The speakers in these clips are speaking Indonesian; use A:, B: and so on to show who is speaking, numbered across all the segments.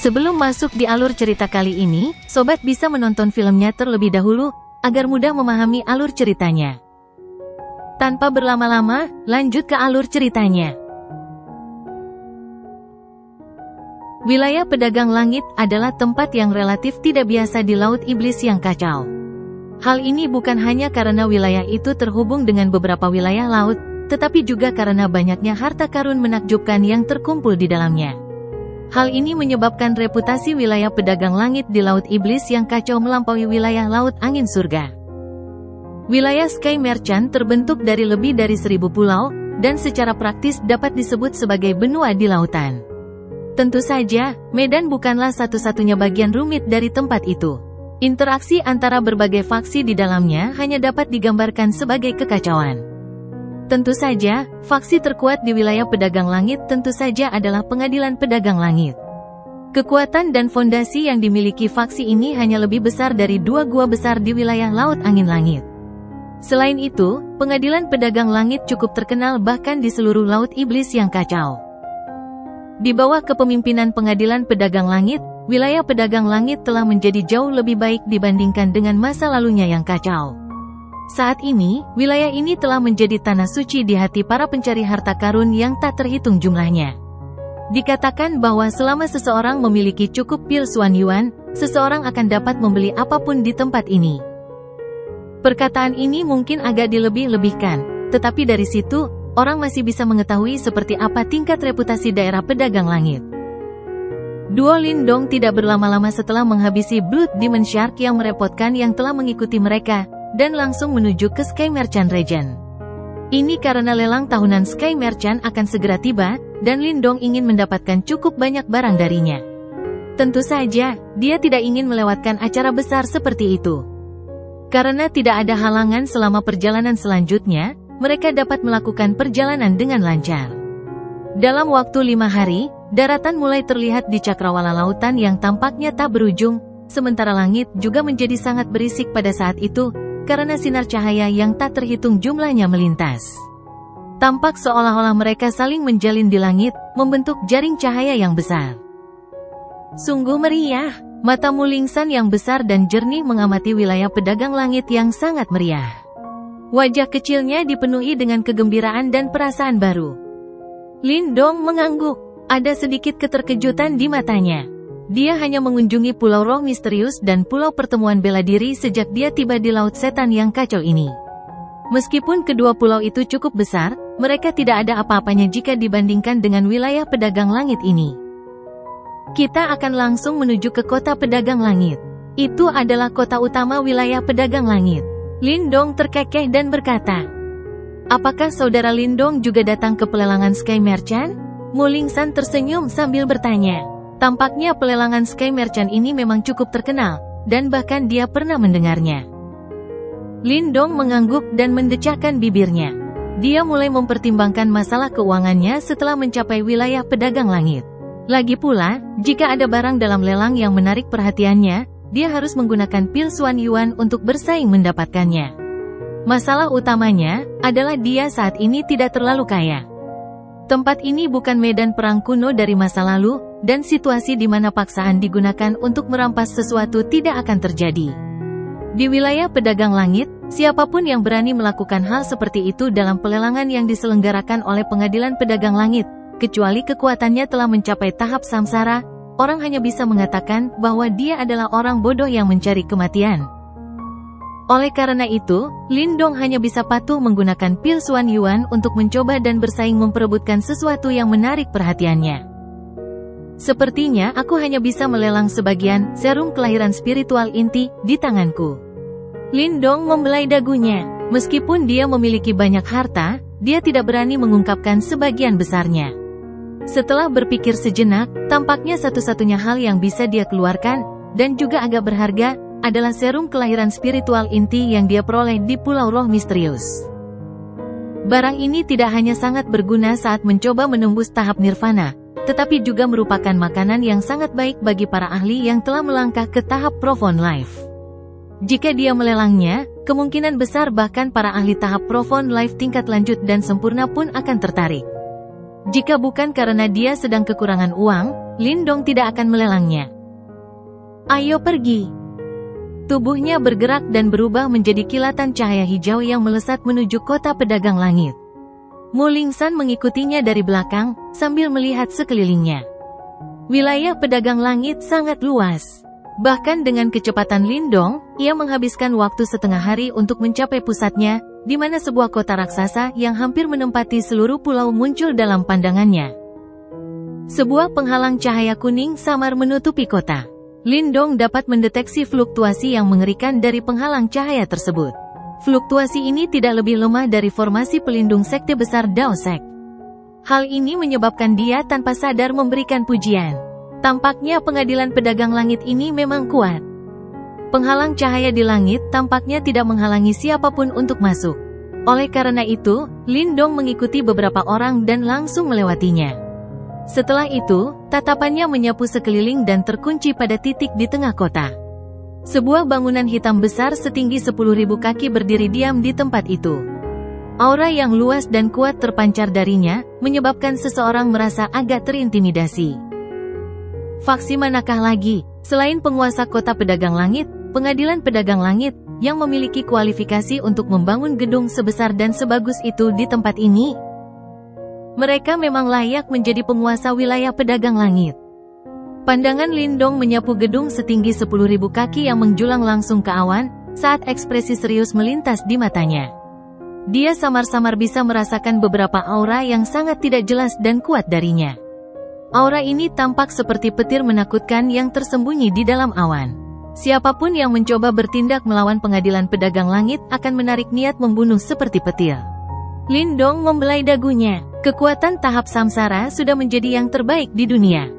A: Sebelum masuk di alur cerita kali ini, sobat bisa menonton filmnya terlebih dahulu, agar mudah memahami alur ceritanya. Tanpa berlama-lama, lanjut ke alur ceritanya. Wilayah Pedagang Langit adalah tempat yang relatif tidak biasa di Laut Iblis yang kacau. Hal ini bukan hanya karena wilayah itu terhubung dengan beberapa wilayah laut, tetapi juga karena banyaknya harta karun menakjubkan yang terkumpul di dalamnya. Hal ini menyebabkan reputasi wilayah Pedagang Langit di Laut Iblis yang kacau melampaui wilayah Laut Angin Surga. Wilayah Sky Merchant terbentuk dari lebih dari 1000 pulau, dan secara praktis dapat disebut sebagai benua di lautan. Tentu saja, Medan bukanlah satu-satunya bagian rumit dari tempat itu. Interaksi antara berbagai faksi di dalamnya hanya dapat digambarkan sebagai kekacauan. Tentu saja, faksi terkuat di wilayah Pedagang Langit tentu saja adalah Pengadilan Pedagang Langit. Kekuatan dan fondasi yang dimiliki faksi ini hanya lebih besar dari 2 gua besar di wilayah Laut Angin Langit. Selain itu, Pengadilan Pedagang Langit cukup terkenal bahkan di seluruh Laut Iblis yang kacau. Di bawah kepemimpinan Pengadilan Pedagang Langit, wilayah Pedagang Langit telah menjadi jauh lebih baik dibandingkan dengan masa lalunya yang kacau. Saat ini, wilayah ini telah menjadi tanah suci di hati para pencari harta karun yang tak terhitung jumlahnya. Dikatakan bahwa selama seseorang memiliki cukup pil Xuan Yuan, seseorang akan dapat membeli apapun di tempat ini. Perkataan ini mungkin agak dilebih-lebihkan, tetapi dari situ, orang masih bisa mengetahui seperti apa tingkat reputasi daerah Pedagang Langit. Duo Lindong tidak berlama-lama setelah menghabisi Blood Demon Shark yang merepotkan yang telah mengikuti mereka, dan langsung menuju ke Sky Merchant Region. Ini karena lelang tahunan Sky Merchant akan segera tiba, dan Lindong ingin mendapatkan cukup banyak barang darinya. Tentu saja, dia tidak ingin melewatkan acara besar seperti itu. Karena tidak ada halangan selama perjalanan selanjutnya, mereka dapat melakukan perjalanan dengan lancar. Dalam waktu 5 hari, daratan mulai terlihat di cakrawala lautan yang tampaknya tak berujung, sementara langit juga menjadi sangat berisik pada saat itu, karena sinar cahaya yang tak terhitung jumlahnya melintas. Tampak seolah-olah mereka saling menjalin di langit, membentuk jaring cahaya yang besar. Sungguh meriah, mata Mulingsan yang besar dan jernih mengamati wilayah Pedagang Langit yang sangat meriah. Wajah kecilnya dipenuhi dengan kegembiraan dan perasaan baru. Lindong mengangguk, ada sedikit keterkejutan di matanya. Dia hanya mengunjungi Pulau Roh Misterius dan Pulau Pertemuan Bela Diri sejak dia tiba di Laut Setan yang kacau ini. Meskipun kedua pulau itu cukup besar, mereka tidak ada apa-apanya jika dibandingkan dengan wilayah Pedagang Langit ini. Kita akan langsung menuju ke kota Pedagang Langit. Itu adalah kota utama wilayah Pedagang Langit. Lindong terkekeh dan berkata, "Apakah saudara Lindong juga datang ke pelelangan Sky Merchant?" Mulingsan tersenyum sambil bertanya. Tampaknya pelelangan Sky Merchant ini memang cukup terkenal, dan bahkan dia pernah mendengarnya. Lindong mengangguk dan mendecakkan bibirnya. Dia mulai mempertimbangkan masalah keuangannya setelah mencapai wilayah Pedagang Langit. Lagi pula, jika ada barang dalam lelang yang menarik perhatiannya, dia harus menggunakan pil Xuan Yuan untuk bersaing mendapatkannya. Masalah utamanya adalah dia saat ini tidak terlalu kaya. Tempat ini bukan medan perang kuno dari masa lalu, dan situasi di mana paksaan digunakan untuk merampas sesuatu tidak akan terjadi. Di wilayah Pedagang Langit, siapapun yang berani melakukan hal seperti itu dalam pelelangan yang diselenggarakan oleh Pengadilan Pedagang Langit, kecuali kekuatannya telah mencapai tahap samsara, orang hanya bisa mengatakan bahwa dia adalah orang bodoh yang mencari kematian. Oleh karena itu, Lindong hanya bisa patuh menggunakan pil Xuan Yuan untuk mencoba dan bersaing memperebutkan sesuatu yang menarik perhatiannya. Sepertinya aku hanya bisa melelang sebagian serum kelahiran spiritual inti di tanganku. Lindong membelai dagunya. Meskipun dia memiliki banyak harta, dia tidak berani mengungkapkan sebagian besarnya. Setelah berpikir sejenak, tampaknya satu-satunya hal yang bisa dia keluarkan, dan juga agak berharga, adalah serum kelahiran spiritual inti yang dia peroleh di Pulau Roh Misterius. Barang ini tidak hanya sangat berguna saat mencoba menembus tahap nirvana, tetapi juga merupakan makanan yang sangat baik bagi para ahli yang telah melangkah ke tahap Profound Life. Jika dia melelangnya, kemungkinan besar bahkan para ahli tahap Profound Life tingkat lanjut dan sempurna pun akan tertarik. Jika bukan karena dia sedang kekurangan uang, Lindong tidak akan melelangnya. Ayo pergi. Tubuhnya bergerak dan berubah menjadi kilatan cahaya hijau yang melesat menuju kota pedagang langit. Mu Lingsan mengikutinya dari belakang, sambil melihat sekelilingnya. Wilayah pedagang langit sangat luas. Bahkan dengan kecepatan Lindong, ia menghabiskan waktu setengah hari untuk mencapai pusatnya, di mana sebuah kota raksasa yang hampir menempati seluruh pulau muncul dalam pandangannya. Sebuah penghalang cahaya kuning samar menutupi kota. Lindong dapat mendeteksi fluktuasi yang mengerikan dari penghalang cahaya tersebut. Fluktuasi ini tidak lebih lemah dari formasi pelindung sekte besar Dao Sek. Hal ini menyebabkan dia tanpa sadar memberikan pujian. Tampaknya pengadilan pedagang langit ini memang kuat. Penghalang cahaya di langit tampaknya tidak menghalangi siapapun untuk masuk. Oleh karena itu, Lindong mengikuti beberapa orang dan langsung melewatinya. Setelah itu, tatapannya menyapu sekeliling dan terkunci pada titik di tengah kota. Sebuah bangunan hitam besar setinggi 10.000 kaki berdiri diam di tempat itu. Aura yang luas dan kuat terpancar darinya, menyebabkan seseorang merasa agak terintimidasi. Faksi manakah lagi, selain penguasa kota pedagang langit, pengadilan pedagang langit, yang memiliki kualifikasi untuk membangun gedung sebesar dan sebagus itu di tempat ini? Mereka memang layak menjadi penguasa wilayah pedagang langit. Pandangan Lindong menyapu gedung setinggi 10.000 kaki yang menjulang langsung ke awan, saat ekspresi serius melintas di matanya. Dia samar-samar bisa merasakan beberapa aura yang sangat tidak jelas dan kuat darinya. Aura ini tampak seperti petir menakutkan yang tersembunyi di dalam awan. Siapapun yang mencoba bertindak melawan pengadilan pedagang langit akan menarik niat membunuh seperti petir. Lindong membelai dagunya. Kekuatan tahap samsara sudah menjadi yang terbaik di dunia.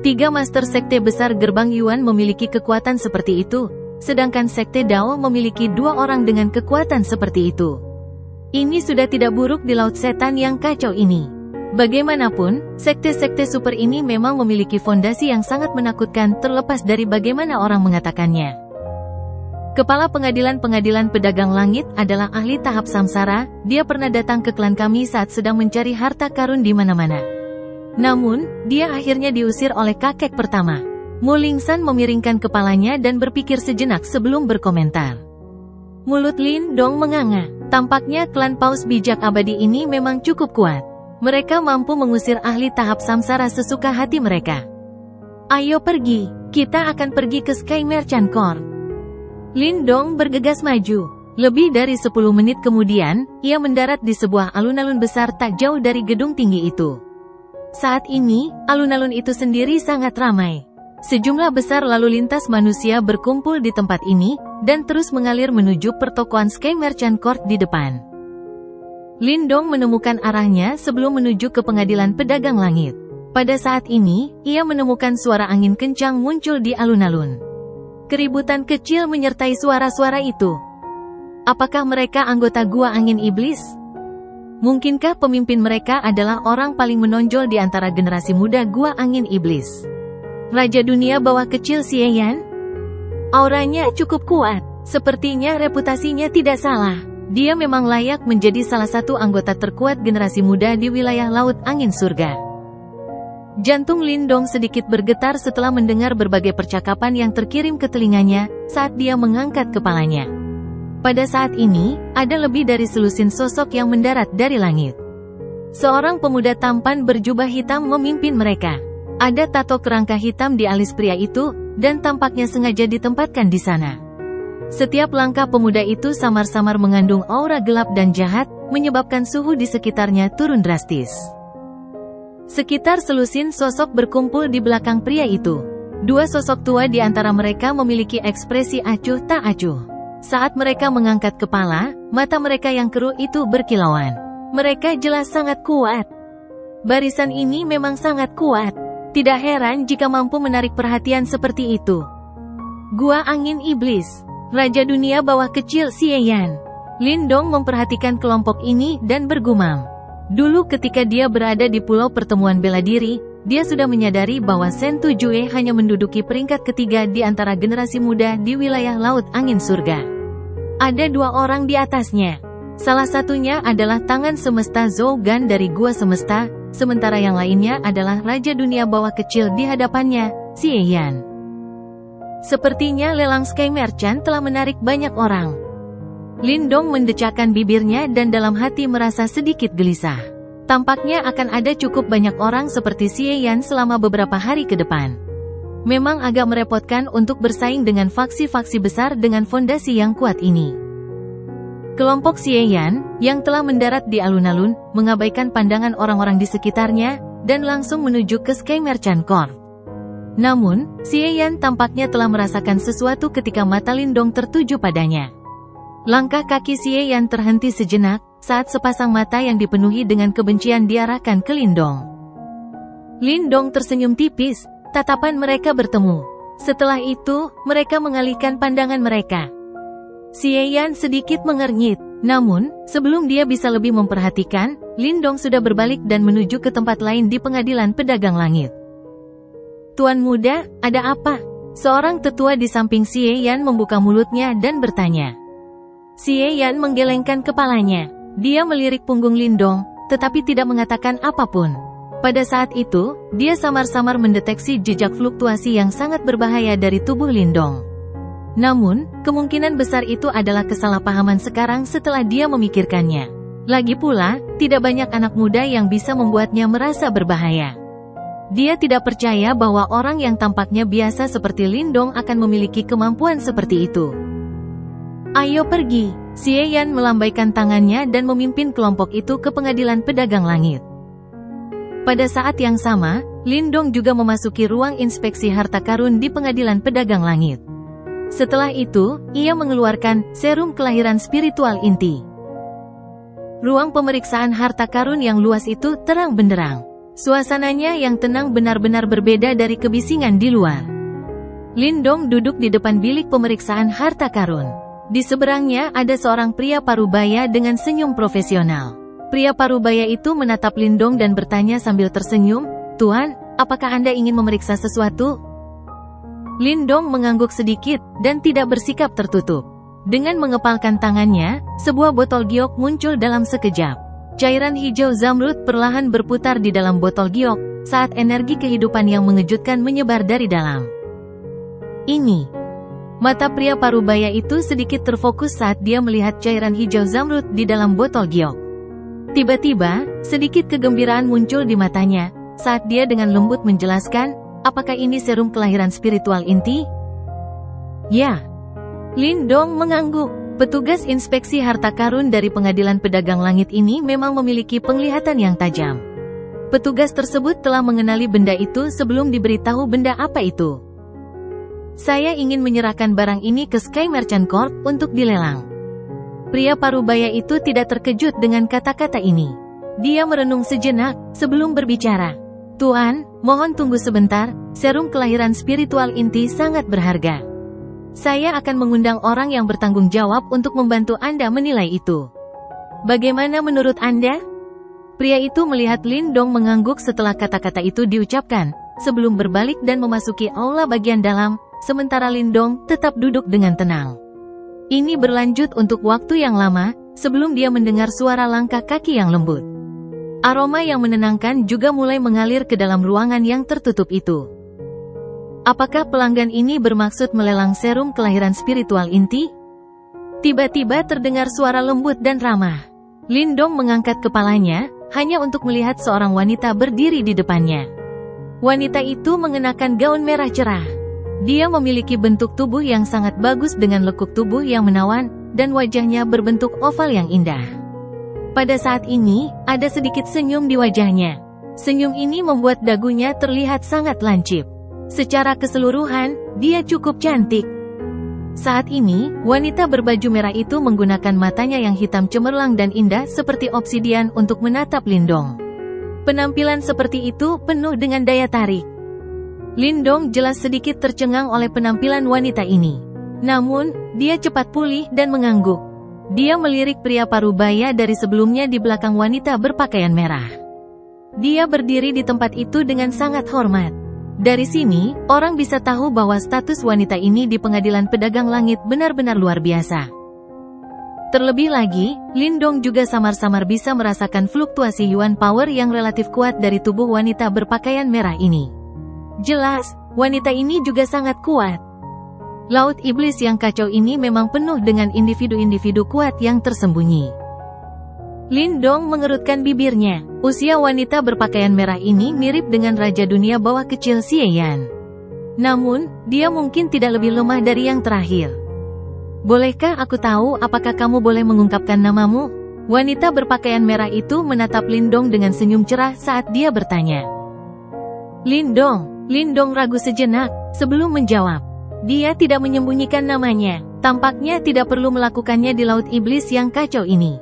A: 3 master sekte besar gerbang Yuan memiliki kekuatan seperti itu, sedangkan sekte Dao memiliki 2 orang dengan kekuatan seperti itu. Ini sudah tidak buruk di laut setan yang kacau ini. Bagaimanapun, sekte-sekte super ini memang memiliki fondasi yang sangat menakutkan terlepas dari bagaimana orang mengatakannya. Kepala pengadilan pedagang langit adalah ahli tahap samsara, dia pernah datang ke klan kami saat sedang mencari harta karun di mana-mana. Namun, dia akhirnya diusir oleh kakek pertama. Mu Lingsan memiringkan kepalanya dan berpikir sejenak sebelum berkomentar. Mulut Lindong menganga. Tampaknya klan paus bijak abadi ini memang cukup kuat. Mereka mampu mengusir ahli tahap samsara sesuka hati mereka. Ayo pergi, kita akan pergi ke Sky Merchant Court. Lindong bergegas maju. Lebih dari 10 menit kemudian, ia mendarat di sebuah alun-alun besar tak jauh dari gedung tinggi itu. Saat ini, alun-alun itu sendiri sangat ramai. Sejumlah besar lalu lintas manusia berkumpul di tempat ini, dan terus mengalir menuju pertokoan Sky Merchant Court di depan. Lindong menemukan arahnya sebelum menuju ke pengadilan pedagang langit. Pada saat ini, ia menemukan suara angin kencang muncul di alun-alun. Keributan kecil menyertai suara-suara itu. Apakah mereka anggota Gua Angin Iblis? Mungkinkah pemimpin mereka adalah orang paling menonjol di antara generasi muda Gua Angin Iblis? Raja dunia bawah kecil Xie Yan? Auranya cukup kuat. Sepertinya reputasinya tidak salah. Dia memang layak menjadi salah satu anggota terkuat generasi muda di wilayah Laut Angin Surga. Jantung Lindong sedikit bergetar setelah mendengar berbagai percakapan yang terkirim ke telinganya saat dia mengangkat kepalanya. Pada saat ini, ada lebih dari selusin sosok yang mendarat dari langit. Seorang pemuda tampan berjubah hitam memimpin mereka. Ada tato kerangka hitam di alis pria itu, dan tampaknya sengaja ditempatkan di sana. Setiap langkah pemuda itu samar-samar mengandung aura gelap dan jahat, menyebabkan suhu di sekitarnya turun drastis. Sekitar selusin sosok berkumpul di belakang pria itu. 2 sosok tua di antara mereka memiliki ekspresi acuh tak acuh. Saat mereka mengangkat kepala, mata mereka yang keruh itu berkilauan. Mereka jelas sangat kuat. Barisan ini memang sangat kuat. Tidak heran jika mampu menarik perhatian seperti itu. Gua Angin Iblis, Raja Dunia Bawah Kecil Xie Yan. Lindong memperhatikan kelompok ini dan bergumam. Dulu ketika dia berada di pulau pertemuan bela diri, dia sudah menyadari bahwa Shen Tujue hanya menduduki peringkat ketiga di antara generasi muda di wilayah Laut Angin Surga. Ada 2 orang di atasnya. Salah satunya adalah tangan semesta Zhou Gan dari Gua Semesta, sementara yang lainnya adalah Raja Dunia Bawah kecil di hadapannya, Xie Yan. Sepertinya lelang Sky Merchant telah menarik banyak orang. Lindong mendecakkan bibirnya dan dalam hati merasa sedikit gelisah. Tampaknya akan ada cukup banyak orang seperti Xie Yan selama beberapa hari ke depan. Memang agak merepotkan untuk bersaing dengan faksi-faksi besar dengan fondasi yang kuat ini. Kelompok Xie Yan, yang telah mendarat di alun-alun, mengabaikan pandangan orang-orang di sekitarnya, dan langsung menuju ke Sky Merchant Court. Namun, Xie Yan tampaknya telah merasakan sesuatu ketika mata Lindong tertuju padanya. Langkah kaki Xie Yan terhenti sejenak, saat sepasang mata yang dipenuhi dengan kebencian diarahkan ke Lindong. Lindong tersenyum tipis, tatapan mereka bertemu. Setelah itu, mereka mengalihkan pandangan mereka. Xie Yan sedikit mengernyit, namun, sebelum dia bisa lebih memperhatikan, Lindong sudah berbalik dan menuju ke tempat lain di pengadilan pedagang langit. Tuan muda, ada apa? Seorang tetua di samping Xie Yan membuka mulutnya dan bertanya. Xie Yan menggelengkan kepalanya. Dia melirik punggung Lindong, tetapi tidak mengatakan apapun. Pada saat itu, dia samar-samar mendeteksi jejak fluktuasi yang sangat berbahaya dari tubuh Lindong. Namun, kemungkinan besar itu adalah kesalahpahaman sekarang setelah dia memikirkannya. Lagi pula, tidak banyak anak muda yang bisa membuatnya merasa berbahaya. Dia tidak percaya bahwa orang yang tampaknya biasa seperti Lindong akan memiliki kemampuan seperti itu. Ayo pergi, Xie Yan melambaikan tangannya dan memimpin kelompok itu ke pengadilan pedagang langit. Pada saat yang sama, Lindong juga memasuki ruang inspeksi harta karun di pengadilan pedagang langit. Setelah itu, ia mengeluarkan serum kelahiran spiritual inti. Ruang pemeriksaan harta karun yang luas itu terang benderang. Suasananya yang tenang benar-benar berbeda dari kebisingan di luar. Lindong duduk di depan bilik pemeriksaan harta karun. Di seberangnya ada seorang pria parubaya dengan senyum profesional. Pria parubaya itu menatap Lindong dan bertanya sambil tersenyum, "Tuan, apakah Anda ingin memeriksa sesuatu?" Lindong mengangguk sedikit, dan tidak bersikap tertutup. Dengan mengepalkan tangannya, sebuah botol giok muncul dalam sekejap. Cairan hijau zamrud perlahan berputar di dalam botol giok, saat energi kehidupan yang mengejutkan menyebar dari dalam. Ini. Mata pria parubaya itu sedikit terfokus saat dia melihat cairan hijau zamrud di dalam botol giok. Tiba-tiba, sedikit kegembiraan muncul di matanya, saat dia dengan lembut menjelaskan, "Apakah ini serum kelahiran spiritual inti?" "Ya." Lindong mengangguk. Petugas inspeksi harta karun dari pengadilan pedagang langit ini memang memiliki penglihatan yang tajam. Petugas tersebut telah mengenali benda itu sebelum diberitahu benda apa itu. "Saya ingin menyerahkan barang ini ke Sky Merchant Corp untuk dilelang." Pria parubaya itu tidak terkejut dengan kata-kata ini. Dia merenung sejenak sebelum berbicara. "Tuan, mohon tunggu sebentar, serum kelahiran spiritual inti sangat berharga. Saya akan mengundang orang yang bertanggung jawab untuk membantu Anda menilai itu. Bagaimana menurut Anda?" Pria itu melihat Lindong mengangguk setelah kata-kata itu diucapkan, sebelum berbalik dan memasuki aula bagian dalam, sementara Lindong tetap duduk dengan tenang. Ini berlanjut untuk waktu yang lama, sebelum dia mendengar suara langkah kaki yang lembut. Aroma yang menenangkan juga mulai mengalir ke dalam ruangan yang tertutup itu. Apakah pelanggan ini bermaksud melelang serum kelahiran spiritual inti? Tiba-tiba terdengar suara lembut dan ramah. Lindong mengangkat kepalanya, hanya untuk melihat seorang wanita berdiri di depannya. Wanita itu mengenakan gaun merah cerah. Dia memiliki bentuk tubuh yang sangat bagus dengan lekuk tubuh yang menawan, dan wajahnya berbentuk oval yang indah. Pada saat ini, ada sedikit senyum di wajahnya. Senyum ini membuat dagunya terlihat sangat lancip. Secara keseluruhan, dia cukup cantik. Saat ini, wanita berbaju merah itu menggunakan matanya yang hitam cemerlang dan indah seperti obsidian untuk menatap Lindong. Penampilan seperti itu penuh dengan daya tarik. Lindong jelas sedikit tercengang oleh penampilan wanita ini. Namun, dia cepat pulih dan mengangguk. Dia melirik pria parubaya dari sebelumnya di belakang wanita berpakaian merah. Dia berdiri di tempat itu dengan sangat hormat. Dari sini, orang bisa tahu bahwa status wanita ini di pengadilan pedagang langit benar-benar luar biasa. Terlebih lagi, Lindong juga samar-samar bisa merasakan fluktuasi Yuan power yang relatif kuat dari tubuh wanita berpakaian merah ini. Jelas, wanita ini juga sangat kuat. Laut iblis yang kacau ini memang penuh dengan individu-individu kuat yang tersembunyi. Lindong mengerutkan bibirnya. Usia wanita berpakaian merah ini mirip dengan Raja Dunia Bawah kecil Xie Yan. Namun, dia mungkin tidak lebih lemah dari yang terakhir. Bolehkah aku tahu apakah kamu boleh mengungkapkan namamu? Wanita berpakaian merah itu menatap Lindong dengan senyum cerah saat dia bertanya. Lindong ragu sejenak sebelum menjawab. Dia tidak menyembunyikan namanya. Tampaknya tidak perlu melakukannya di Laut Iblis yang kacau ini.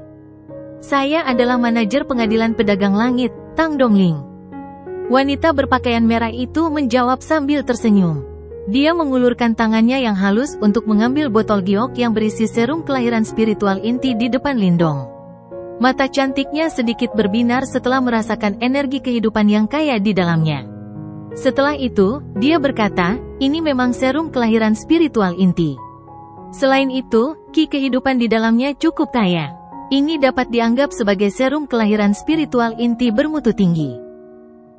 A: Saya adalah manajer pengadilan pedagang langit, Tang Dongling. Wanita berpakaian merah itu menjawab sambil tersenyum. Dia mengulurkan tangannya yang halus untuk mengambil botol giok yang berisi serum kelahiran spiritual inti di depan Lindong. Mata cantiknya sedikit berbinar setelah merasakan energi kehidupan yang kaya di dalamnya. Setelah itu, dia berkata, ini memang serum kelahiran spiritual inti. Selain itu, ki kehidupan di dalamnya cukup kaya. Ini dapat dianggap sebagai serum kelahiran spiritual inti bermutu tinggi.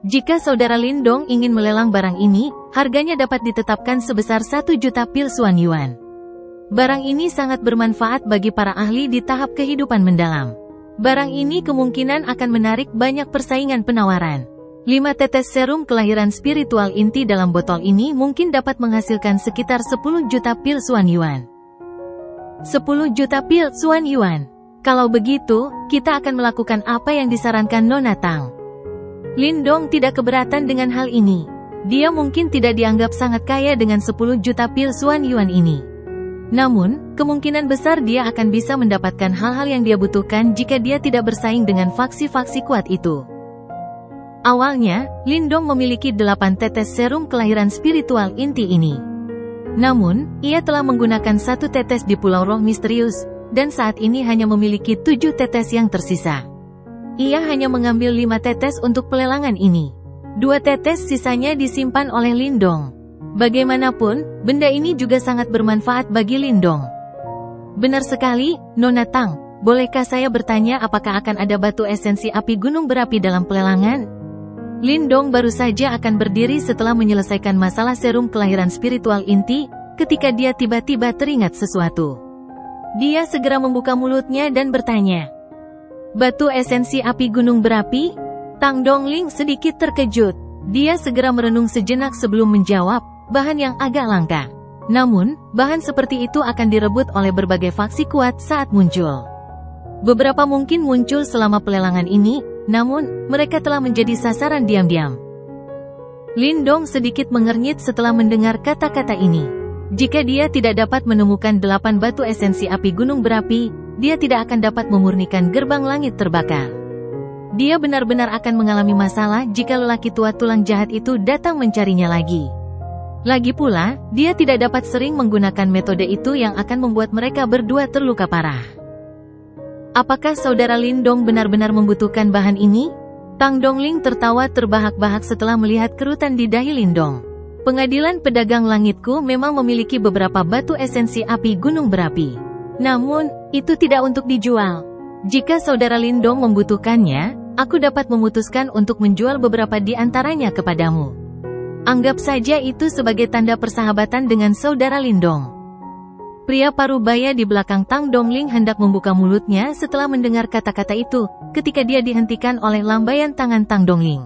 A: Jika saudara Lindong ingin melelang barang ini, harganya dapat ditetapkan sebesar 1 juta pil Xuan Yuan. Barang ini sangat bermanfaat bagi para ahli di tahap kehidupan mendalam. Barang ini kemungkinan akan menarik banyak persaingan penawaran. 5 tetes serum kelahiran spiritual inti dalam botol ini mungkin dapat menghasilkan sekitar 10 juta pil Xuan Yuan. 10 juta pil Xuan Yuan. Kalau begitu, kita akan melakukan apa yang disarankan Nona Tang. Lindong tidak keberatan dengan hal ini. Dia mungkin tidak dianggap sangat kaya dengan 10 juta pil Xuan Yuan ini. Namun, kemungkinan besar dia akan bisa mendapatkan hal-hal yang dia butuhkan jika dia tidak bersaing dengan faksi-faksi kuat itu. Awalnya, Lindong memiliki 8 tetes serum kelahiran spiritual inti ini. Namun, ia telah menggunakan 1 tetes di Pulau Roh Misterius, dan saat ini hanya memiliki 7 tetes yang tersisa. Ia hanya mengambil 5 tetes untuk pelelangan ini. 2 tetes sisanya disimpan oleh Lindong. Bagaimanapun, benda ini juga sangat bermanfaat bagi Lindong. Benar sekali, Nona Tang. Bolehkah saya bertanya apakah akan ada batu esensi api gunung berapi dalam pelelangan? Lindong baru saja akan berdiri setelah menyelesaikan masalah serum kelahiran spiritual inti, ketika dia tiba-tiba teringat sesuatu. Dia segera membuka mulutnya dan bertanya. Batu esensi api gunung berapi? Tang Dongling sedikit terkejut. Dia segera merenung sejenak sebelum menjawab, bahan yang agak langka. Namun, bahan seperti itu akan direbut oleh berbagai faksi kuat saat muncul. Beberapa mungkin muncul selama pelelangan ini, namun, mereka telah menjadi sasaran diam-diam. Lindong sedikit mengernyit setelah mendengar kata-kata ini. Jika dia tidak dapat menemukan 8 batu esensi api gunung berapi, dia tidak akan dapat memurnikan gerbang langit terbakar. Dia benar-benar akan mengalami masalah jika lelaki tua tulang jahat itu datang mencarinya lagi. Lagi pula, dia tidak dapat sering menggunakan metode itu yang akan membuat mereka berdua terluka parah. Apakah saudara Lindong benar-benar membutuhkan bahan ini? Tang Dongling tertawa terbahak-bahak setelah melihat kerutan di dahi Lindong. Pengadilan pedagang langitku memang memiliki beberapa batu esensi api gunung berapi. Namun, itu tidak untuk dijual. Jika saudara Lindong membutuhkannya, aku dapat memutuskan untuk menjual beberapa di antaranya kepadamu. Anggap saja itu sebagai tanda persahabatan dengan saudara Lindong. Pria parubaya di belakang Tang Dongling hendak membuka mulutnya setelah mendengar kata-kata itu, ketika dia dihentikan oleh lambaian tangan Tang Dongling.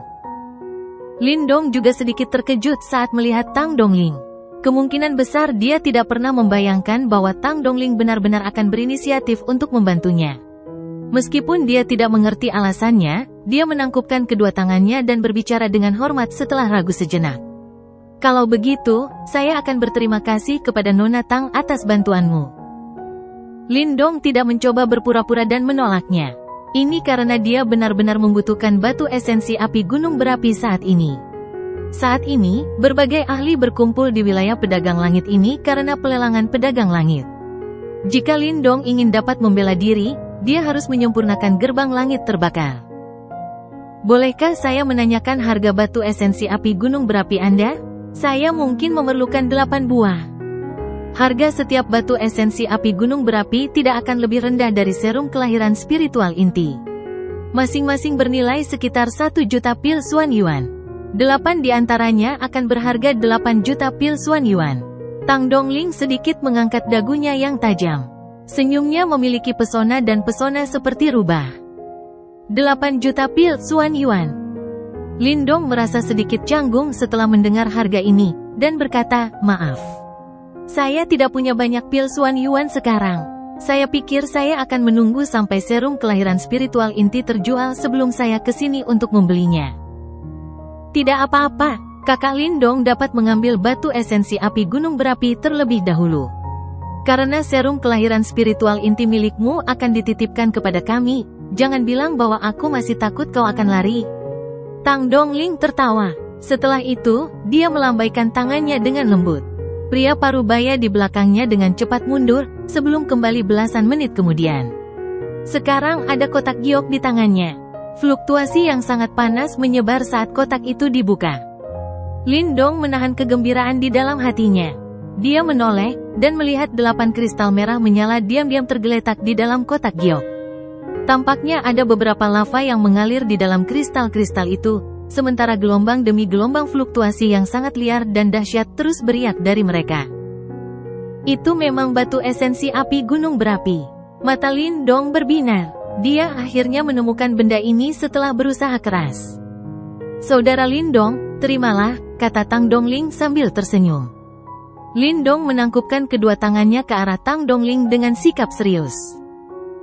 A: Lindong juga sedikit terkejut saat melihat Tang Dongling. Kemungkinan besar dia tidak pernah membayangkan bahwa Tang Dongling benar-benar akan berinisiatif untuk membantunya. Meskipun dia tidak mengerti alasannya, dia menangkupkan kedua tangannya dan berbicara dengan hormat setelah ragu sejenak. Kalau begitu, saya akan berterima kasih kepada Nona Tang atas bantuanmu. Lindong tidak mencoba berpura-pura dan menolaknya. Ini karena dia benar-benar membutuhkan batu esensi api gunung berapi saat ini. Saat ini, berbagai ahli berkumpul di wilayah pedagang langit ini karena pelelangan pedagang langit. Jika Lindong ingin dapat membela diri, dia harus menyempurnakan gerbang langit terbakar. Bolehkah saya menanyakan harga batu esensi api gunung berapi Anda? Saya mungkin memerlukan 8 buah. Harga setiap batu esensi api gunung berapi tidak akan lebih rendah dari serum kelahiran spiritual inti. Masing-masing bernilai sekitar 1 juta pil Xuan Yuan. 8 di antaranya akan berharga 8 juta pil Xuan Yuan. Tang Dongling sedikit mengangkat dagunya yang tajam. Senyumnya memiliki pesona dan pesona seperti rubah. 8 juta pil Xuan Yuan. Lindong merasa sedikit canggung setelah mendengar harga ini, dan berkata, maaf. Saya tidak punya banyak pil Xuan Yuan sekarang. Saya pikir saya akan menunggu sampai serum kelahiran spiritual inti terjual sebelum saya kesini untuk membelinya. Tidak apa-apa, kakak Lindong dapat mengambil batu esensi api gunung berapi terlebih dahulu. Karena serum kelahiran spiritual inti milikmu akan dititipkan kepada kami, jangan bilang bahwa aku masih takut kau akan lari. Tang Dongling tertawa. Setelah itu, dia melambaikan tangannya dengan lembut. Pria parubaya di belakangnya dengan cepat mundur, sebelum kembali belasan menit kemudian. Sekarang ada kotak giok di tangannya. Fluktuasi yang sangat panas menyebar saat kotak itu dibuka. Lindong menahan kegembiraan di dalam hatinya. Dia menoleh, dan melihat 8 kristal merah menyala diam-diam tergeletak di dalam kotak giok. Tampaknya ada beberapa lava yang mengalir di dalam kristal-kristal itu, sementara gelombang demi gelombang fluktuasi yang sangat liar dan dahsyat terus beriak dari mereka. Itu memang batu esensi api gunung berapi. Mata Lindong berbinar. Dia akhirnya menemukan benda ini setelah berusaha keras. Saudara Lindong, terimalah, kata Tang Dongling sambil tersenyum. Lindong menangkupkan kedua tangannya ke arah Tang Dongling dengan sikap serius.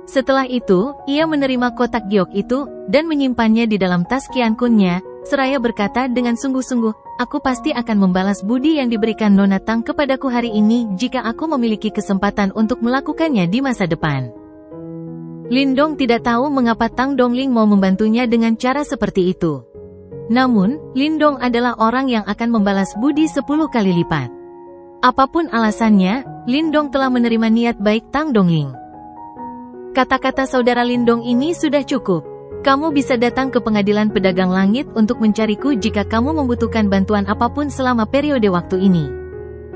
A: Setelah itu, ia menerima kotak giok itu, dan menyimpannya di dalam tas Qian Kunnya, seraya berkata dengan sungguh-sungguh, aku pasti akan membalas budi yang diberikan Nona Tang kepadaku hari ini jika aku memiliki kesempatan untuk melakukannya di masa depan. Lindong tidak tahu mengapa Tang Dongling mau membantunya dengan cara seperti itu. Namun, Lindong adalah orang yang akan membalas budi 10 kali lipat. Apapun alasannya, Lindong telah menerima niat baik Tang Dongling. Kata-kata saudara Lindong ini sudah cukup. Kamu bisa datang ke pengadilan pedagang langit untuk mencariku jika kamu membutuhkan bantuan apapun selama periode waktu ini.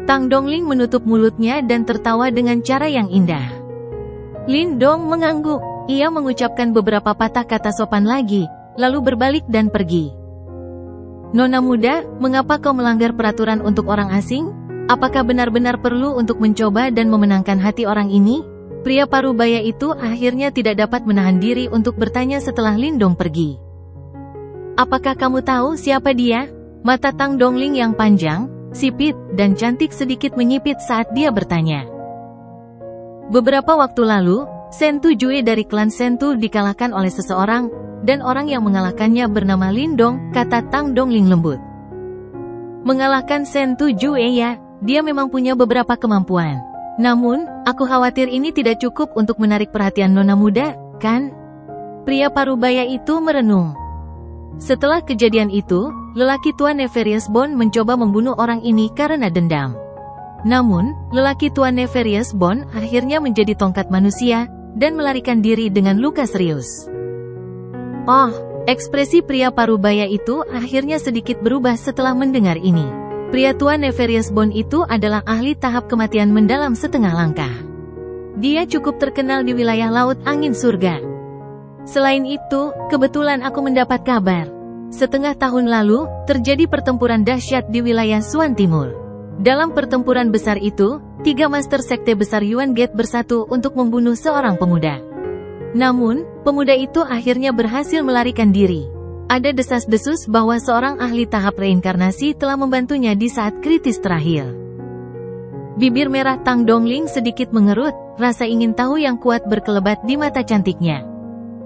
A: Tang Dongling menutup mulutnya dan tertawa dengan cara yang indah. Lindong mengangguk. Ia mengucapkan beberapa patah kata sopan lagi, lalu berbalik dan pergi. Nona muda, mengapa kau melanggar peraturan untuk orang asing? Apakah benar-benar perlu untuk mencoba dan memenangkan hati orang ini? Pria parubaya itu akhirnya tidak dapat menahan diri untuk bertanya setelah Lindong pergi. Apakah kamu tahu siapa dia? Mata Tang Dongling yang panjang, sipit, dan cantik sedikit menyipit saat dia bertanya. Beberapa waktu lalu, Sentu Jue dari klan Sentu dikalahkan oleh seseorang, dan orang yang mengalahkannya bernama Lindong, kata Tang Dongling lembut. Mengalahkan Sentu Jue ya, dia memang punya beberapa kemampuan. Namun, aku khawatir ini tidak cukup untuk menarik perhatian nona muda, kan? Pria parubaya itu merenung. Setelah kejadian itu, lelaki tua Nefarious Bone mencoba membunuh orang ini karena dendam. Namun, lelaki tua Nefarious Bone akhirnya menjadi tongkat manusia, dan melarikan diri dengan luka serius. Oh, ekspresi pria parubaya itu akhirnya sedikit berubah setelah mendengar ini. Pria tua Nefarious Bone itu adalah ahli tahap kematian mendalam setengah langkah. Dia cukup terkenal di wilayah Laut Angin Surga. Selain itu, kebetulan aku mendapat kabar. Setengah tahun lalu, terjadi pertempuran dahsyat di wilayah Xuan Timur. Dalam pertempuran besar itu, 3 master sekte besar Yuan Gate bersatu untuk membunuh seorang pemuda. Namun, pemuda itu akhirnya berhasil melarikan diri. Ada desas-desus bahwa seorang ahli tahap reinkarnasi telah membantunya di saat kritis terakhir. Bibir merah Tang Dongling sedikit mengerut, rasa ingin tahu yang kuat berkelebat di mata cantiknya.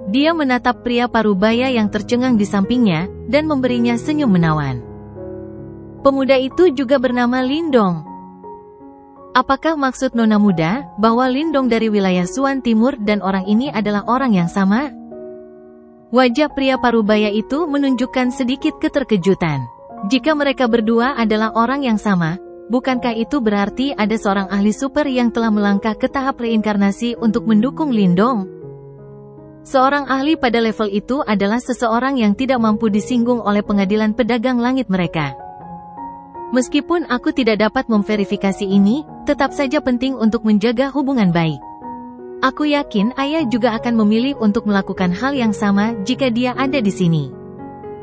A: Dia menatap pria parubaya yang tercengang di sampingnya, dan memberinya senyum menawan. Pemuda itu juga bernama Lindong. Apakah maksud nona muda, bahwa Lindong dari wilayah Xuan Timur dan orang ini adalah orang yang sama? Wajah pria parubaya itu menunjukkan sedikit keterkejutan. Jika mereka berdua adalah orang yang sama, bukankah itu berarti ada seorang ahli super yang telah melangkah ke tahap reinkarnasi untuk mendukung Lindong? Seorang ahli pada level itu adalah seseorang yang tidak mampu disinggung oleh pengadilan pedagang langit mereka. Meskipun aku tidak dapat memverifikasi ini, tetap saja penting untuk menjaga hubungan baik. Aku yakin ayah juga akan memilih untuk melakukan hal yang sama jika dia ada di sini.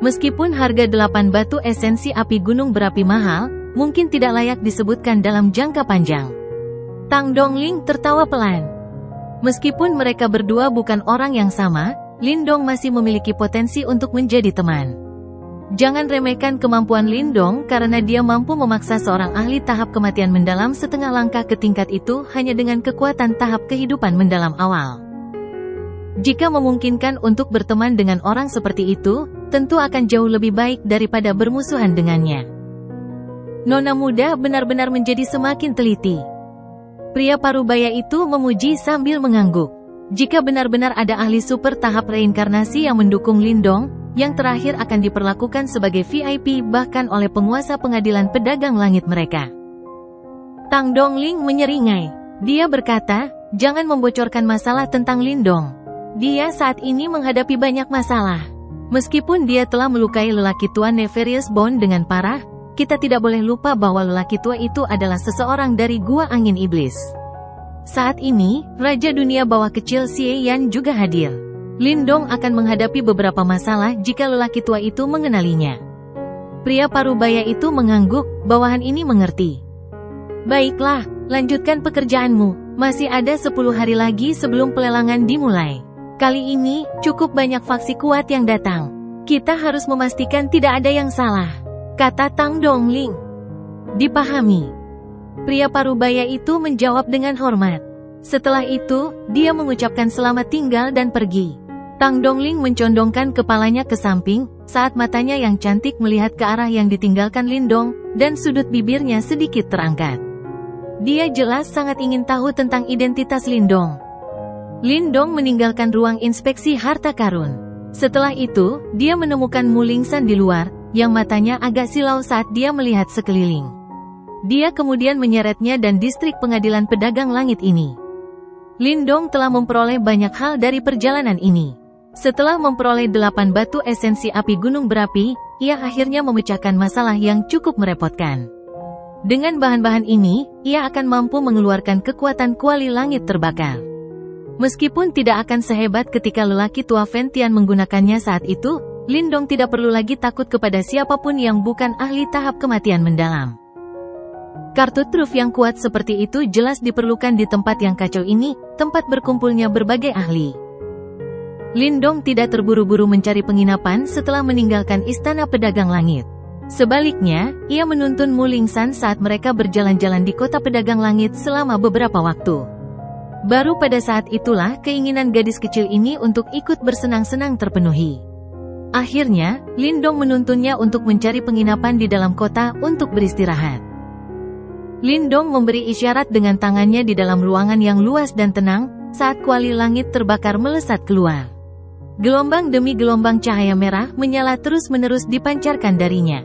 A: Meskipun harga 8 batu esensi api gunung berapi mahal, mungkin tidak layak disebutkan dalam jangka panjang. Tang Dongling tertawa pelan. Meskipun mereka berdua bukan orang yang sama, Lindong masih memiliki potensi untuk menjadi teman. Jangan remehkan kemampuan Lindong karena dia mampu memaksa seorang ahli tahap kematian mendalam setengah langkah ke tingkat itu hanya dengan kekuatan tahap kehidupan mendalam awal. Jika memungkinkan untuk berteman dengan orang seperti itu, tentu akan jauh lebih baik daripada bermusuhan dengannya. Nona muda benar-benar menjadi semakin teliti. Pria parubaya itu memuji sambil mengangguk. Jika benar-benar ada ahli super tahap reinkarnasi yang mendukung Lindong, yang terakhir akan diperlakukan sebagai VIP bahkan oleh penguasa pengadilan pedagang langit mereka. Tang Dongling menyeringai. Dia berkata, jangan membocorkan masalah tentang Lindong. Dia saat ini menghadapi banyak masalah. Meskipun dia telah melukai lelaki tua Nefarious Bone dengan parah, kita tidak boleh lupa bahwa lelaki tua itu adalah seseorang dari Gua Angin Iblis. Saat ini, Raja Dunia Bawah Kecil Xie Yan juga hadir. Lindong akan menghadapi beberapa masalah jika lelaki tua itu mengenalinya. Pria parubaya itu mengangguk, bawahan ini mengerti. Baiklah, lanjutkan pekerjaanmu. Masih ada 10 hari lagi sebelum pelelangan dimulai. Kali ini, cukup banyak faksi kuat yang datang. Kita harus memastikan tidak ada yang salah, kata Tang Dongling. Dipahami. Pria parubaya itu menjawab dengan hormat. Setelah itu, dia mengucapkan selamat tinggal dan pergi. Tang Dongling mencondongkan kepalanya ke samping, saat matanya yang cantik melihat ke arah yang ditinggalkan Lindong, dan sudut bibirnya sedikit terangkat. Dia jelas sangat ingin tahu tentang identitas Lindong. Lindong meninggalkan ruang inspeksi harta karun. Setelah itu, dia menemukan Mu Lingsan di luar, yang matanya agak silau saat dia melihat sekeliling. Dia kemudian menyeretnya dan distrik pengadilan pedagang langit ini. Lindong telah memperoleh banyak hal dari perjalanan ini. Setelah memperoleh 8 batu esensi api gunung berapi, ia akhirnya memecahkan masalah yang cukup merepotkan. Dengan bahan-bahan ini, ia akan mampu mengeluarkan kekuatan kuali langit terbakar. Meskipun tidak akan sehebat ketika lelaki tua Ventian menggunakannya saat itu, Lindong tidak perlu lagi takut kepada siapapun yang bukan ahli tahap kematian mendalam. Kartu truf yang kuat seperti itu jelas diperlukan di tempat yang kacau ini, tempat berkumpulnya berbagai ahli. Lindong tidak terburu-buru mencari penginapan setelah meninggalkan Istana Pedagang Langit. Sebaliknya, ia menuntun Mu Lingsan saat mereka berjalan-jalan di kota Pedagang Langit selama beberapa waktu. Baru pada saat itulah keinginan gadis kecil ini untuk ikut bersenang-senang terpenuhi. Akhirnya, Lindong menuntunnya untuk mencari penginapan di dalam kota untuk beristirahat. Lindong memberi isyarat dengan tangannya di dalam ruangan yang luas dan tenang, saat kuali langit terbakar melesat keluar. Gelombang demi gelombang cahaya merah menyala terus-menerus dipancarkan darinya.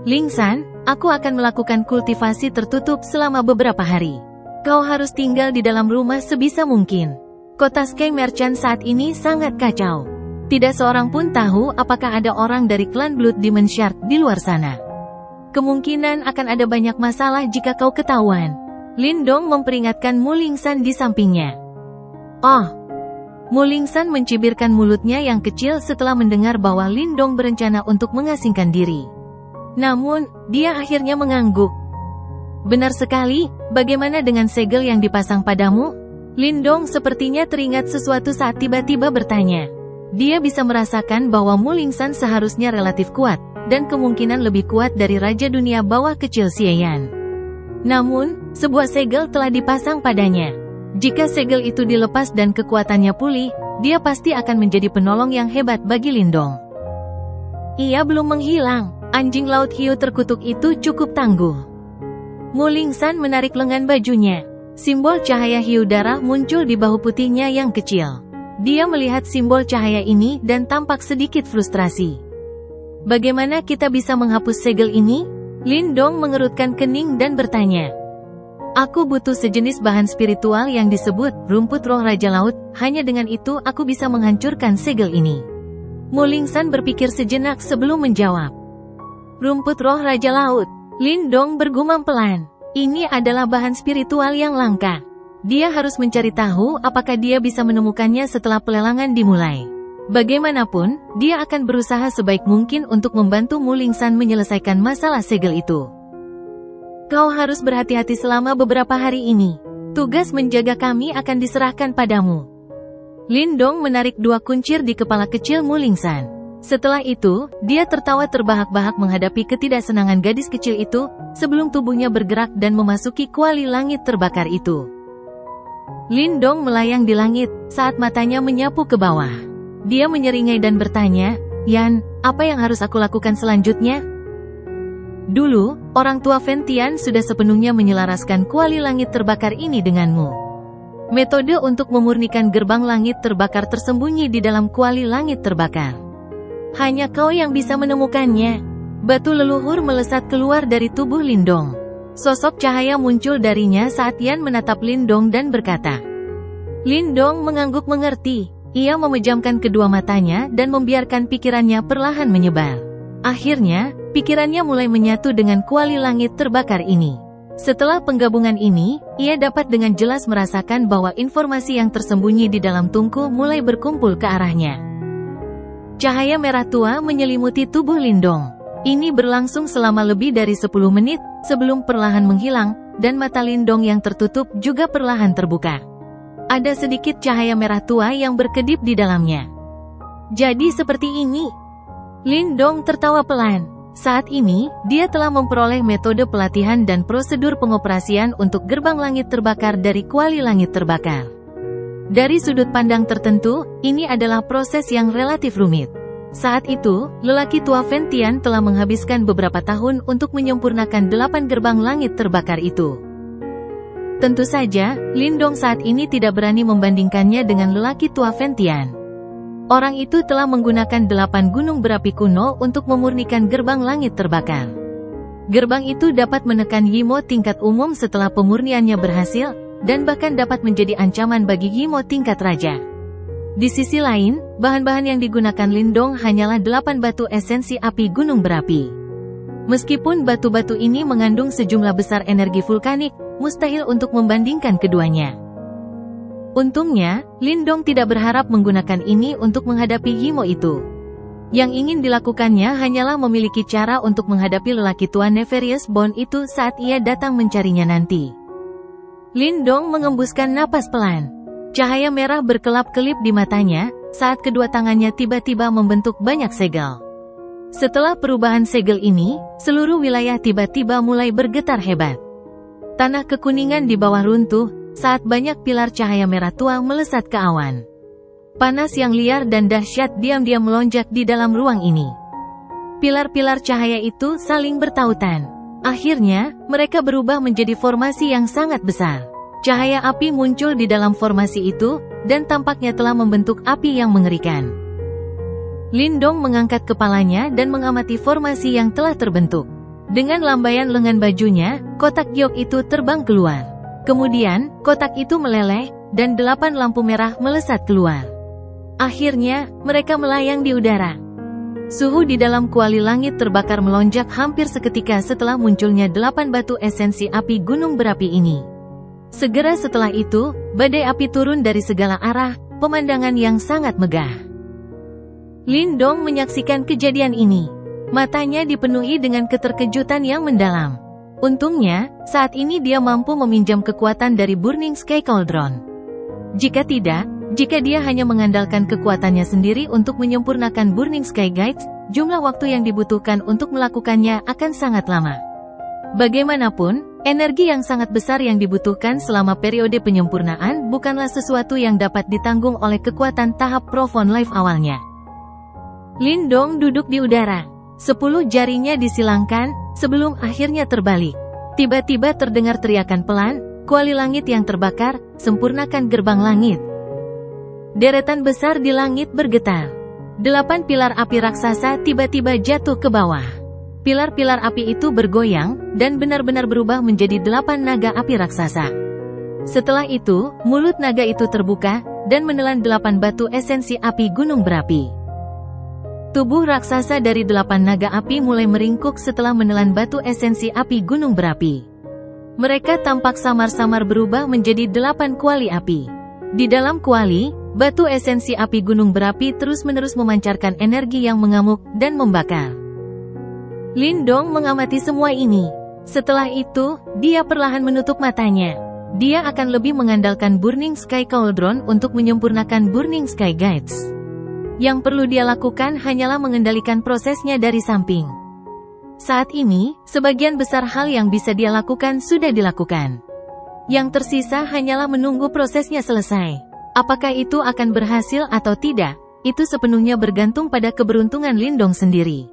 A: Lingsan, aku akan melakukan kultivasi tertutup selama beberapa hari. Kau harus tinggal di dalam rumah sebisa mungkin. Kota Sky Merchant saat ini sangat kacau. Tidak seorang pun tahu apakah ada orang dari klan Blood Demon Shard di luar sana. Kemungkinan akan ada banyak masalah jika kau ketahuan. Lindong memperingatkan Mu Lingsan di sampingnya. Oh. Mu Lingsan mencibirkan mulutnya yang kecil setelah mendengar bahwa Lindong berencana untuk mengasingkan diri. Namun, dia akhirnya mengangguk. Benar sekali, bagaimana dengan segel yang dipasang padamu? Lindong sepertinya teringat sesuatu saat tiba-tiba bertanya. Dia bisa merasakan bahwa Mu Lingsan seharusnya relatif kuat, dan kemungkinan lebih kuat dari Raja Dunia Bawah Kecil Xie Yan. Namun, sebuah segel telah dipasang padanya. Jika segel itu dilepas dan kekuatannya pulih, dia pasti akan menjadi penolong yang hebat bagi Lindong. Ia belum menghilang, anjing laut hiu terkutuk itu cukup tangguh. Mu Lingsan menarik lengan bajunya. Simbol cahaya hiu darah muncul di bahu putihnya yang kecil. Dia melihat simbol cahaya ini dan tampak sedikit frustrasi. Bagaimana kita bisa menghapus segel ini? Lindong mengerutkan kening dan bertanya. Aku butuh sejenis bahan spiritual yang disebut rumput roh Raja Laut, hanya dengan itu aku bisa menghancurkan segel ini. Mu Lingsan berpikir sejenak sebelum menjawab. Rumput roh Raja Laut. Lindong bergumam pelan. Ini adalah bahan spiritual yang langka. Dia harus mencari tahu apakah dia bisa menemukannya setelah pelelangan dimulai. Bagaimanapun, dia akan berusaha sebaik mungkin untuk membantu Mulingsan menyelesaikan masalah segel itu. Kau harus berhati-hati selama beberapa hari ini. Tugas menjaga kami akan diserahkan padamu. Lindong menarik 2 kuncir di kepala kecil Mulingsan. Setelah itu, dia tertawa terbahak-bahak menghadapi ketidaksenangan gadis kecil itu, sebelum tubuhnya bergerak dan memasuki kuali langit terbakar itu. Lindong melayang di langit, saat matanya menyapu ke bawah. Dia menyeringai dan bertanya, "Yan, apa yang harus aku lakukan selanjutnya?" Dulu, orang tua Ventian sudah sepenuhnya menyelaraskan kuali langit terbakar ini denganmu. Metode untuk memurnikan gerbang langit terbakar tersembunyi di dalam kuali langit terbakar. Hanya kau yang bisa menemukannya. Batu leluhur melesat keluar dari tubuh Lindong. Sosok cahaya muncul darinya saat Yan menatap Lindong dan berkata. Lindong mengangguk mengerti. Ia memejamkan kedua matanya dan membiarkan pikirannya perlahan menyebar. Akhirnya, pikirannya mulai menyatu dengan kuali langit terbakar ini. Setelah penggabungan ini, ia dapat dengan jelas merasakan bahwa informasi yang tersembunyi di dalam tungku mulai berkumpul ke arahnya. Cahaya merah tua menyelimuti tubuh Lindong. Ini berlangsung selama lebih dari 10 menit, sebelum perlahan menghilang, dan mata Lindong yang tertutup juga perlahan terbuka. Ada sedikit cahaya merah tua yang berkedip di dalamnya. Jadi seperti ini. Lindong tertawa pelan. Saat ini, dia telah memperoleh metode pelatihan dan prosedur pengoperasian untuk gerbang langit terbakar dari kuali langit terbakar. Dari sudut pandang tertentu, ini adalah proses yang relatif rumit. Saat itu, lelaki tua Ventian telah menghabiskan beberapa tahun untuk menyempurnakan 8 gerbang langit terbakar itu. Tentu saja, Lindong saat ini tidak berani membandingkannya dengan lelaki tua Ventian. Orang itu telah menggunakan 8 gunung berapi kuno untuk memurnikan gerbang langit terbakar. Gerbang itu dapat menekan Yimo tingkat umum setelah pemurniannya berhasil, dan bahkan dapat menjadi ancaman bagi Yimo tingkat raja. Di sisi lain, bahan-bahan yang digunakan Lindong hanyalah 8 batu esensi api gunung berapi. Meskipun batu-batu ini mengandung sejumlah besar energi vulkanik, mustahil untuk membandingkan keduanya. Untungnya, Lindong tidak berharap menggunakan ini untuk menghadapi Yimo itu. Yang ingin dilakukannya hanyalah memiliki cara untuk menghadapi lelaki tua Nefarious Bond itu saat ia datang mencarinya nanti. Lindong mengembuskan napas pelan. Cahaya merah berkelap-kelip di matanya, saat kedua tangannya tiba-tiba membentuk banyak segel. Setelah perubahan segel ini, seluruh wilayah tiba-tiba mulai bergetar hebat. Tanah kekuningan di bawah runtuh, saat banyak pilar cahaya merah tua melesat ke awan. Panas yang liar dan dahsyat diam-diam melonjak di dalam ruang ini. Pilar-pilar cahaya itu saling bertautan. Akhirnya, mereka berubah menjadi formasi yang sangat besar. Cahaya api muncul di dalam formasi itu, dan tampaknya telah membentuk api yang mengerikan. Lindong mengangkat kepalanya dan mengamati formasi yang telah terbentuk. Dengan lambaian lengan bajunya, kotak giok itu terbang keluar. Kemudian, kotak itu meleleh, dan 8 lampu merah melesat keluar. Akhirnya, mereka melayang di udara. Suhu di dalam kuali langit terbakar melonjak hampir seketika setelah munculnya 8 batu esensi api gunung berapi ini. Segera setelah itu, badai api turun dari segala arah, pemandangan yang sangat megah. Lindong menyaksikan kejadian ini. Matanya dipenuhi dengan keterkejutan yang mendalam. Untungnya, saat ini dia mampu meminjam kekuatan dari Burning Sky Cauldron. Jika tidak, jika dia hanya mengandalkan kekuatannya sendiri untuk menyempurnakan Burning Sky Guides, jumlah waktu yang dibutuhkan untuk melakukannya akan sangat lama. Bagaimanapun, energi yang sangat besar yang dibutuhkan selama periode penyempurnaan bukanlah sesuatu yang dapat ditanggung oleh kekuatan tahap Profound Life awalnya. Lindong duduk di udara. 10 jarinya disilangkan, sebelum akhirnya terbalik. Tiba-tiba terdengar teriakan pelan, kuali langit yang terbakar, sempurnakan gerbang langit. Deretan besar di langit bergetar. 8 pilar api raksasa tiba-tiba jatuh ke bawah. Pilar-pilar api itu bergoyang, dan benar-benar berubah menjadi 8 naga api raksasa. Setelah itu, mulut naga itu terbuka, dan menelan 8 batu esensi api gunung berapi. Tubuh raksasa dari 8 naga api mulai meringkuk setelah menelan batu esensi api gunung berapi. Mereka tampak samar-samar berubah menjadi 8 kuali api. Di dalam kuali, batu esensi api gunung berapi terus-menerus memancarkan energi yang mengamuk dan membakar. Lindong mengamati semua ini. Setelah itu, dia perlahan menutup matanya. Dia akan lebih mengandalkan Burning Sky Cauldron untuk menyempurnakan Burning Sky Guides. Yang perlu dia lakukan hanyalah mengendalikan prosesnya dari samping. Saat ini, sebagian besar hal yang bisa dia lakukan sudah dilakukan. Yang tersisa hanyalah menunggu prosesnya selesai. Apakah itu akan berhasil atau tidak, itu sepenuhnya bergantung pada keberuntungan Lindong sendiri.